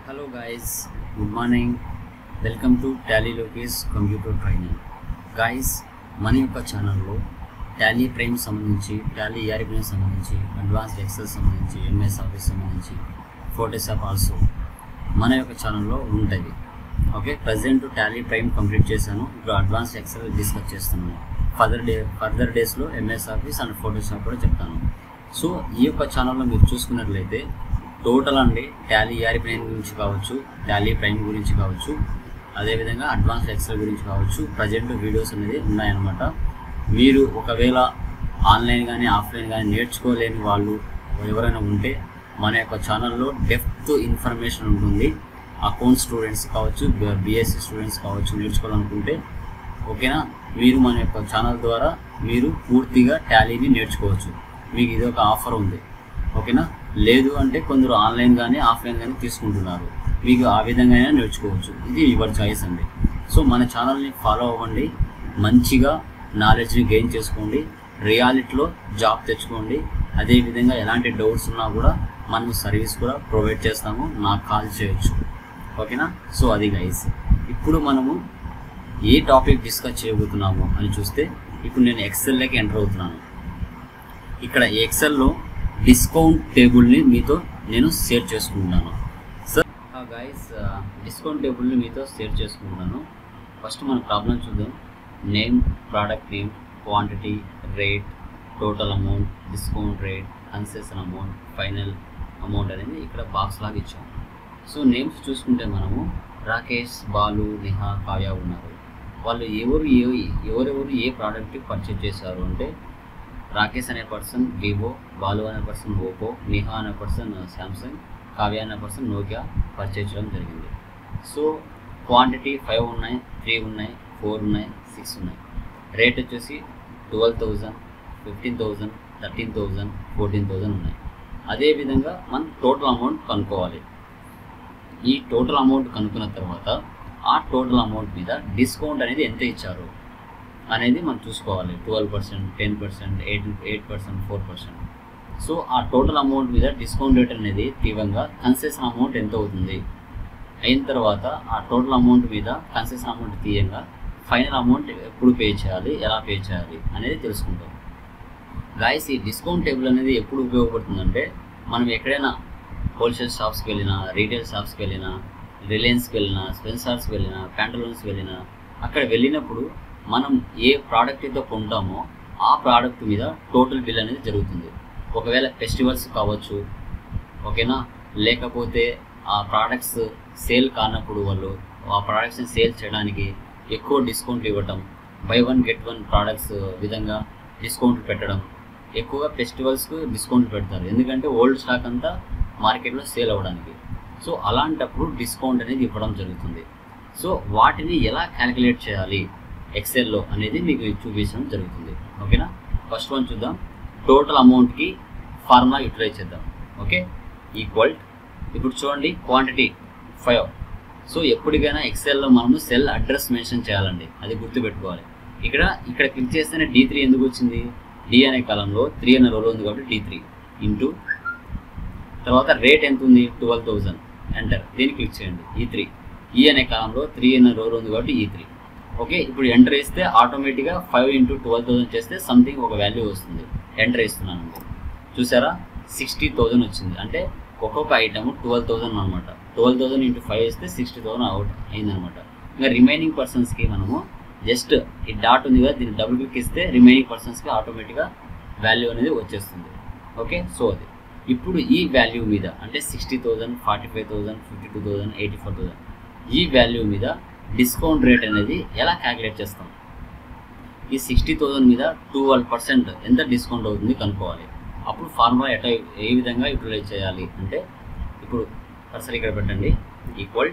Hello guys, good morning. Welcome to Tally Loki's Computer Training. Guys, మన యొక్క ఛానల్లో Tally prime సంబంధించి, Tally ERP సంబంధించి, అడ్వాన్స్డ్ ఎక్సెల్ సంబంధించి, MS ఆఫీస్ సంబంధించి, ఫోటోషాప్ ఆల్సో మన యొక్క ఛానల్లో ఉంటుంది. Okay, present Tally prime complete చేశాను. ఇప్పుడు అడ్వాన్స్డ్ ఎక్సెల్ డిస్కస్ చేస్తున్నాను. ఫర్దర్ డేస్లో MS ఆఫీస్ అండ్ ఫోటోషాప్ కూడా చెప్తాను. సో ఈ యొక్క ఛానల్లో మీరు చూసుకున్నట్లయితే టోటల్ అండి టాలీ ERP గురించి కావచ్చు, టాలీ ప్రైమ్ గురించి కావచ్చు, అదేవిధంగా అడ్వాన్స్డ్ ఎక్సెల్ గురించి కావచ్చు ప్రజెంట్ వీడియోస్ అనేది ఉన్నాయన్నమాట. మీరు ఒకవేళ ఆన్లైన్ కానీ ఆఫ్లైన్ కానీ నేర్చుకోలేని వాళ్ళు ఎవరైనా ఉంటే మన యొక్క ఛానల్లో డెప్త్ ఇన్ఫర్మేషన్ ఉంటుంది. అకౌంట్ స్టూడెంట్స్ కావచ్చు, BSc స్టూడెంట్స్ కావచ్చు, నేర్చుకోవాలనుకుంటే ఓకేనా, మీరు మన యొక్క ఛానల్ ద్వారా మీరు పూర్తిగా టాలీని నేర్చుకోవచ్చు. మీకు ఇది ఒక ఆఫర్ ఉంది. ఓకేనా, లేదు అంటే కొందరు ఆన్లైన్ కానీ ఆఫ్లైన్ కానీ తీసుకుంటున్నారు. మీకు ఆ విధంగా నేర్చుకోవచ్చు. ఇది యువర్ చాయిస్ అండి. సో మన ఛానల్ని ఫాలో అవ్వండి, మంచిగా నాలెడ్జ్ని గెయిన్ చేసుకోండి, రియాలిటీలో జాబ్ తెచ్చుకోండి. అదేవిధంగా ఎలాంటి డౌట్స్ ఉన్నా కూడా మనం సర్వీస్ కూడా ప్రొవైడ్ చేస్తాము, నాకు కాల్ చేయొచ్చు. ఓకేనా, సో అది గైస్. ఇప్పుడు మనము ఏ టాపిక్ డిస్కస్ చేయబోతున్నాము అని చూస్తే, ఇప్పుడు నేను ఎక్సెల్లోకి ఎంటర్ అవుతున్నాను. ఇక్కడ ఎక్సెల్లో డిస్కౌంట్ టేబుల్ని మీతో నేను షేర్ చేసుకుంటున్నాను. సార్ గైస్, డిస్కౌంట్ టేబుల్ని మీతో షేర్ చేసుకుంటున్నాను. ఫస్ట్ మన ప్రాబ్లం చూద్దాం. Name, product name, quantity, rate, total amount, discount rate, concession amount, final amount అనేది ఇక్కడ బాక్స్ లాగా ఇచ్చాము. సో నేమ్స్ చూసుకుంటే మనము రాకేష్, బాలు, నిహా, కావ్య ఉన్నారు. వాళ్ళు ఎవరెవరు ఏ ప్రోడక్ట్కి పర్చేజ్ చేశారు అంటే, రాకేష్ అనే పర్సన్ వివో, బాలు అనే పర్సన్ ఓపో, నిహా అనే పర్సన్ శాంసంగ్, కావ్య అనే పర్సన్ నోకియా పర్చేజ్ చేయడం జరిగింది. సో క్వాంటిటీ 5 ఉన్నాయి, 3 ఉన్నాయి, 4 ఉన్నాయి, 6 ఉన్నాయి. రేట్ వచ్చేసి 12,000, 15,000, 13,000, 14,000 ఉన్నాయి. అదేవిధంగా మనం టోటల్ అమౌంట్ కనుక్కోవాలి. ఈ టోటల్ అమౌంట్ కనుక్కున్న తర్వాత ఆ టోటల్ అమౌంట్ మీద డిస్కౌంట్ అనేది ఎంత ఇచ్చారు అనేది మనం చూసుకోవాలి. 12%, 10%, 8%, 4%. సో ఆ టోటల్ అమౌంట్ మీద డిస్కౌంట్ రేట్ అనేది తీవ్రంగా కన్సెషన్ అమౌంట్ ఎంత అవుతుంది అయిన తర్వాత ఆ టోటల్ అమౌంట్ మీద కన్సెషన్ అమౌంట్ తీయంగా ఫైనల్ అమౌంట్ ఎప్పుడు పే చేయాలి, ఎలా పే చేయాలి అనేది తెలుసుకుంటాం. గాయస్, ఈ డిస్కౌంట్ టేబుల్ అనేది ఎప్పుడు ఉపయోగపడుతుందంటే, మనం ఎక్కడైనా హోల్సేల్ షాప్స్కి వెళ్ళినా, రీటైల్ షాప్స్కి వెళ్ళినా, రిలయన్స్కి వెళ్ళినా, స్పెన్సర్స్కి వెళ్ళినా, ప్యాంటలూన్స్కి వెళ్ళినా, అక్కడ వెళ్ళినప్పుడు మనం ఏ ప్రోడక్ట్ అయితే కొంటామో ఆ ప్రోడక్ట్ మీద టోటల్ బిల్ అనేది జరుగుతుంది. ఒకవేళ ఫెస్టివల్స్ కావచ్చు, ఓకేనా, లేకపోతే ఆ ప్రోడక్ట్స్ సేల్ కానప్పుడు వాళ్ళు ఆ ప్రోడక్ట్స్ని సేల్ చేయడానికి ఎక్కువ డిస్కౌంట్ ఇవ్వటం, బై 1 get 1 ప్రోడక్ట్స్ విధంగా డిస్కౌంట్ పెట్టడం. ఎక్కువగా ఫెస్టివల్స్కు డిస్కౌంట్ పెడతారు, ఎందుకంటే ఓల్డ్ స్టాక్ అంతా మార్కెట్లో సేల్ అవ్వడానికి. సో అలాంటప్పుడు డిస్కౌంట్ అనేది ఇవ్వడం జరుగుతుంది. సో వాటిని ఎలా క్యాలిక్యులేట్ చేయాలి ఎక్సెల్లో అనేది మీకు చూపించడం జరుగుతుంది. ఓకేనా, ఫస్ట్ వన్ చూద్దాం. టోటల్ అమౌంట్కి ఫార్ములా యూటిలైజ్ చేద్దాం. ఓకే, ఈక్వల్ ఇప్పుడు చూడండి, క్వాంటిటీ 5. సో ఎప్పటికైనా ఎక్సెల్లో మనము సెల్ అడ్రస్ మెన్షన్ చేయాలండి, అది గుర్తుపెట్టుకోవాలి. ఇక్కడ క్లిక్ చేస్తేనే D3 ఎందుకు వచ్చింది, D అనే కాలంలో 3 అనే రోలో ఉంది కాబట్టి D3 ఇంటూ తర్వాత రేట్ ఎంత ఉంది 12,000, ఎంటర్, దీన్ని క్లిక్ చేయండి. E3 E అనే కాలంలో 3 అనే రోలో ఉంది కాబట్టి E3. ఓకే, ఇప్పుడు ఎంటర్ ఇస్తే ఆటోమేటిక్గా 5 into 12,000 చేస్తే సంథింగ్ ఒక వాల్యూ వస్తుంది. ఎంటర్ ఇస్తున్నాను, చూసారా 60,000 వచ్చింది. అంటే ఒక్కొక్క ఐటమ్ 12,000 అనమాట. 12,000 into 5 ఇస్తే 60,000 అవుట్ అయిందనమాట. ఇంకా రిమైనింగ్ పర్సన్స్కి మనము జస్ట్ ఈ డాట్ ఉంది కదా, దీన్ని డబుల్ క్లిక్ ఇస్తే రిమైనింగ్ పర్సన్స్కి ఆటోమేటిక్గా వాల్యూ అనేది వచ్చేస్తుంది. ఓకే, సో అది ఇప్పుడు ఈ వాల్యూ మీద అంటే 60,000, 45,000, 52,000, 84,000 ఈ వాల్యూ మీద డిస్కౌంట్ రేట్ అనేది ఎలా క్యాలిక్యులేట్ చేస్తాం. ఈ 60,000 మీద 12% ఎంత డిస్కౌంట్ అవుతుంది కనుక్కోవాలి. అప్పుడు ఫార్ములా ఏ విధంగా యూటిలైజ్ చేయాలి అంటే, ఇప్పుడు కర్సర్ ఇక్కడ పెట్టండి, ఈక్వల్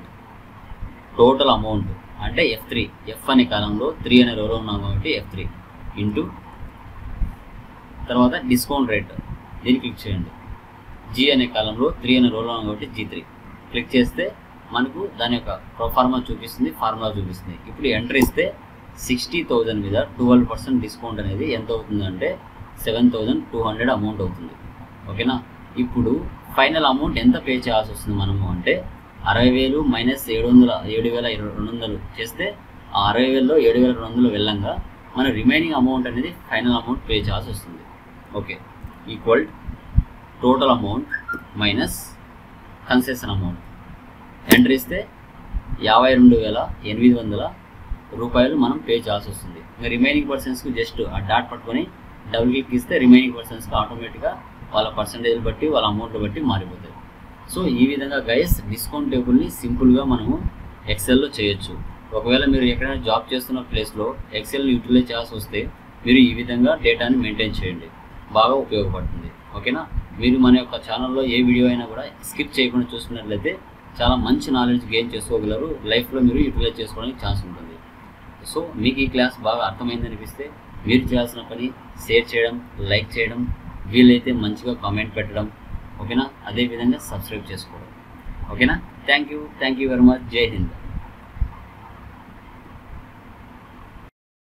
టోటల్ అమౌంట్ అంటే F3, F అనే కాలంలో 3 అనే రోలో ఉన్నాం కాబట్టి F3 ఇంటూ తర్వాత డిస్కౌంట్ రేట్, దీన్ని క్లిక్ చేయండి. G అనే కాలంలో 3 అనే రోలో ఉన్నాం కాబట్టి G3 క్లిక్ చేస్తే మనకు దాని యొక్క ప్రొఫార్మా చూపిస్తుంది, ఫార్ములా చూపిస్తుంది. ఇప్పుడు ఎంటర్ ఇస్తే 60,000 మీద 12% డిస్కౌంట్ అనేది ఎంత అవుతుందంటే 7,200 అమౌంట్ అవుతుంది. ఓకేనా, ఇప్పుడు ఫైనల్ అమౌంట్ ఎంత పే చేయాల్సి వస్తుంది మనము అంటే 60,000 మైనస్ 7,200 చేస్తే ఆ 60,000లో 7,200 వెళ్ళంగా మన రిమైనింగ్ అమౌంట్ అనేది ఫైనల్ అమౌంట్ పే చేయాల్సి వస్తుంది. Okay, equal total amount minus concession amount. Enter ఇస్తే 52,800 రూపాయలు మనం పే చేయాల్సి వస్తుంది. ఇంకా రిమైనింగ్ పర్సన్స్కి జస్ట్ ఆ డాట్ పట్టుకొని డబుల్ క్లిక్ ఇస్తే రిమైనింగ్ పర్సన్స్కి ఆటోమేటిక్గా వాళ్ళ పర్సంటేజ్ బట్టి వాళ్ళ అమౌంట్ బట్టి మారిపోతాయి. సో ఈ విధంగా గైస్ డిస్కౌంట్ టేబుల్ని సింపుల్గా మనము ఎక్సెల్లో చేయొచ్చు. ఒకవేళ మీరు ఎక్కడైనా జాబ్ చేస్తున్న ప్లేస్లో ఎక్సెల్ యూటిలైజ్ చేయాల్సి వస్తే మీరు ఈ విధంగా డేటాని మెయింటైన్ చేయండి, బాగా ఉపయోగపడుతుంది. ఓకేనా, మీరు మన యొక్క ఛానల్లో ఏ వీడియో అయినా కూడా స్కిప్ చేయకుండా చూసుకున్నట్లయితే చాలా మంచి నాలెడ్జ్ గెయిన్ చేసుకోగలరు, లైఫ్లో మీరు యూటిలైజ్ చేసుకోవడానికి ఛాన్స్ ఉంటుంది. సో మీకు ఈ క్లాస్ బాగా అర్థమైంది అనిపిస్తే మీరు చేయాల్సిన పని షేర్ చేయడం, లైక్ చేయడం, వీలైతే మంచిగా కామెంట్ పెట్టడం. ఓకేనా, అదేవిధంగా సబ్స్క్రైబ్ చేసుకోవడం. ఓకేనా, థ్యాంక్ యూ వెరీ మచ్. జై హింద్.